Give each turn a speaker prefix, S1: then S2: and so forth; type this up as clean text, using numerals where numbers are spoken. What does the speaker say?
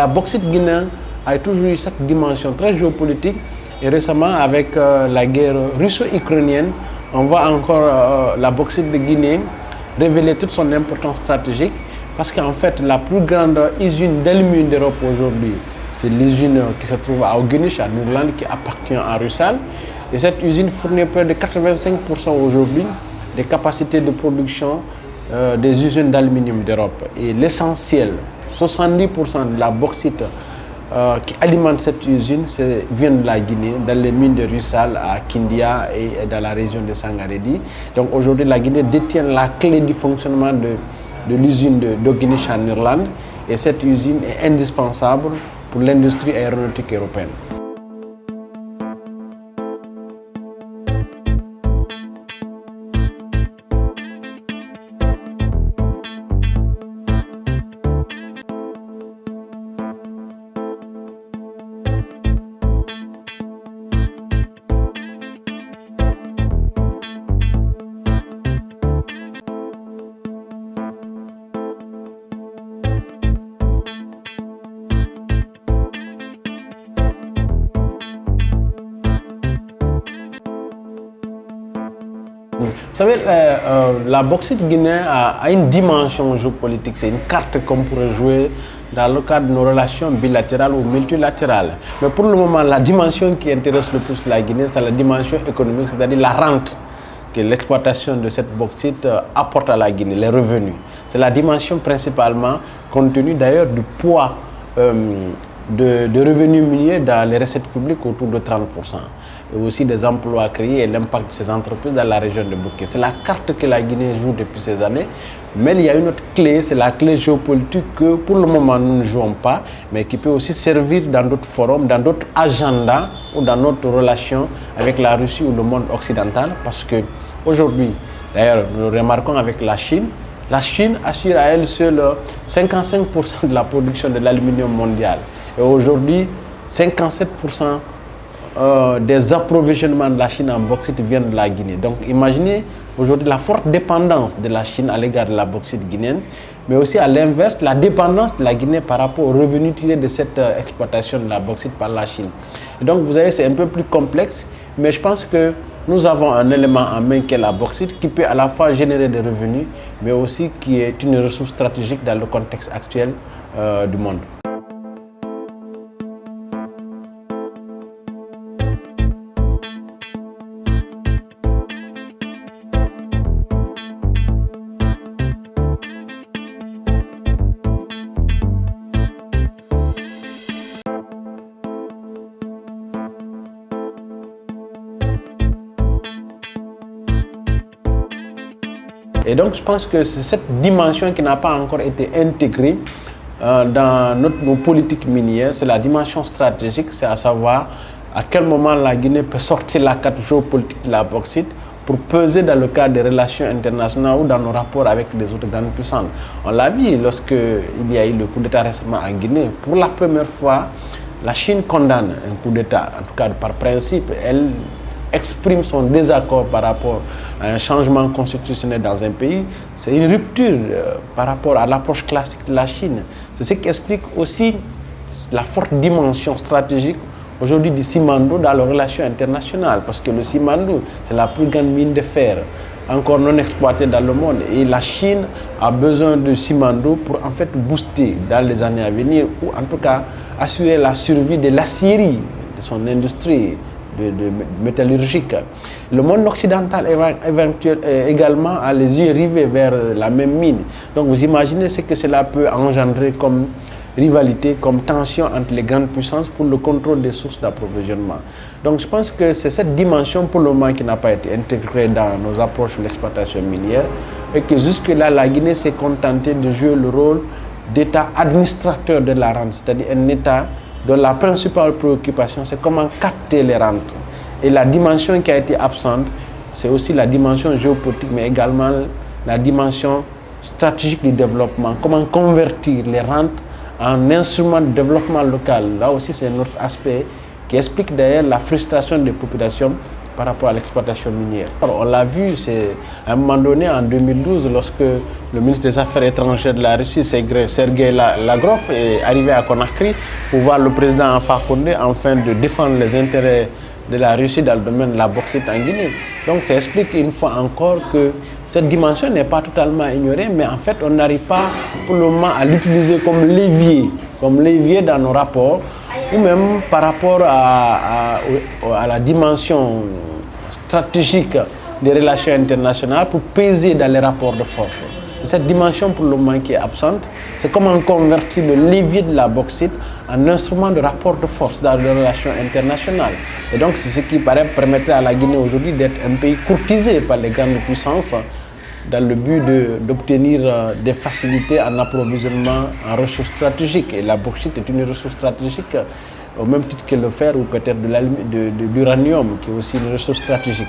S1: la bauxite guinéenne a toujours eu cette dimension très géopolitique. Et récemment, avec la guerre russo-ukrainienne, on voit encore la bauxite de Guinée révéler toute son importance stratégique. Parce qu'en fait, la plus grande usine d'aluminium d'Europe aujourd'hui, c'est l'usine qui se trouve à Augenich, en Irlande, qui appartient à Rusal. Et cette usine fournit près de 85% aujourd'hui des capacités de production des usines d'aluminium d'Europe. Et l'essentiel, 70% de la bauxite qui alimente cette usine vient de la Guinée, dans les mines de Rusal, à Kindia et dans la région de Sangaredi. Donc aujourd'hui, la Guinée détient la clé du fonctionnement de l'usine d'Augenich en Irlande. Et cette usine est indispensable pour l'industrie aéronautique européenne. Vous savez, la bauxite guinéenne a une dimension géopolitique, c'est une carte qu'on pourrait jouer dans le cadre de nos relations bilatérales ou multilatérales. Mais pour le moment, la dimension qui intéresse le plus la Guinée, c'est la dimension économique, c'est-à-dire la rente que l'exploitation de cette bauxite apporte à la Guinée, les revenus. C'est la dimension principalement, compte tenu d'ailleurs du poids de revenus miniers dans les recettes publiques autour de 30%. Et aussi des emplois créés et l'impact de ces entreprises dans la région de Bouquet. C'est la carte que la Guinée joue depuis ces années. Mais il y a une autre clé, c'est la clé géopolitique que pour le moment nous ne jouons pas, mais qui peut aussi servir dans d'autres forums, dans d'autres agendas ou dans notre relation avec la Russie ou le monde occidental. Parce qu'aujourd'hui, d'ailleurs, nous remarquons avec la Chine assure à elle seule 55% de la production de l'aluminium mondial. Et aujourd'hui, 57% des approvisionnements de la Chine en bauxite viennent de la Guinée. Donc imaginez aujourd'hui la forte dépendance de la Chine à l'égard de la bauxite guinéenne, mais aussi à l'inverse, la dépendance de la Guinée par rapport aux revenus tirés de cette exploitation de la bauxite par la Chine. Et donc vous voyez, c'est un peu plus complexe, mais je pense que nous avons un élément en main qui est la bauxite, qui peut à la fois générer des revenus, mais aussi qui est une ressource stratégique dans le contexte actuel du monde. Et donc je pense que c'est cette dimension qui n'a pas encore été intégrée dans nos politiques minières, c'est la dimension stratégique, c'est à savoir à quel moment la Guinée peut sortir la carte géopolitique de la bauxite pour peser dans le cadre des relations internationales ou dans nos rapports avec les autres grandes puissances. On l'a vu lorsqu'il y a eu le coup d'État récemment en Guinée. Pour la première fois, la Chine condamne un coup d'État, en tout cas par principe. Elle exprime son désaccord par rapport à un changement constitutionnel dans un pays. C'est une rupture par rapport à l'approche classique de la Chine. C'est ce qui explique aussi la forte dimension stratégique aujourd'hui du Simandou dans les relations internationales, parce que le Simandou, c'est la plus grande mine de fer encore non exploitée dans le monde. Et la Chine a besoin de Simandou pour en fait booster dans les années à venir, ou en tout cas assurer la survie de l'acierie, de son industrie de métallurgique. Le monde occidental également a les yeux rivés vers la même mine. Donc vous imaginez ce que cela peut engendrer comme rivalité, comme tension entre les grandes puissances pour le contrôle des sources d'approvisionnement. Donc je pense que c'est cette dimension pour le moment qui n'a pas été intégrée dans nos approches de l'exploitation minière, et que jusque-là la Guinée s'est contentée de jouer le rôle d'État administrateur de la rente, c'est-à-dire un État dont la principale préoccupation c'est comment capter les rentes. Et la dimension qui a été absente, c'est aussi la dimension géopolitique, mais également la dimension stratégique du développement, comment convertir les rentes en instrument de développement local. Là aussi, c'est un autre aspect qui explique d'ailleurs la frustration des populations par rapport à l'exploitation minière. Alors, on l'a vu, c'est à un moment donné, en 2012, lorsque le ministre des Affaires étrangères de la Russie, Sergei Lavrov, est arrivé à Conakry pour voir le président Alpha Condé afin de défendre les intérêts de la Russie dans le domaine de la bauxite en Guinée. Donc ça explique une fois encore que cette dimension n'est pas totalement ignorée, mais en fait on n'arrive pas pour le moment à l'utiliser comme levier dans nos rapports, ou même par rapport à la dimension stratégique des relations internationales pour peser dans les rapports de force. Cette dimension pour le moment qui est absente, c'est comment convertir le levier de la bauxite en instrument de rapport de force dans les relations internationales. Et donc c'est ce qui permettrait à la Guinée aujourd'hui d'être un pays courtisé par les grandes puissances dans le but d'obtenir des facilités en approvisionnement en ressources stratégiques. Et la bauxite est une ressource stratégique au même titre que le fer ou peut-être de l'uranium qui est aussi une ressource stratégique.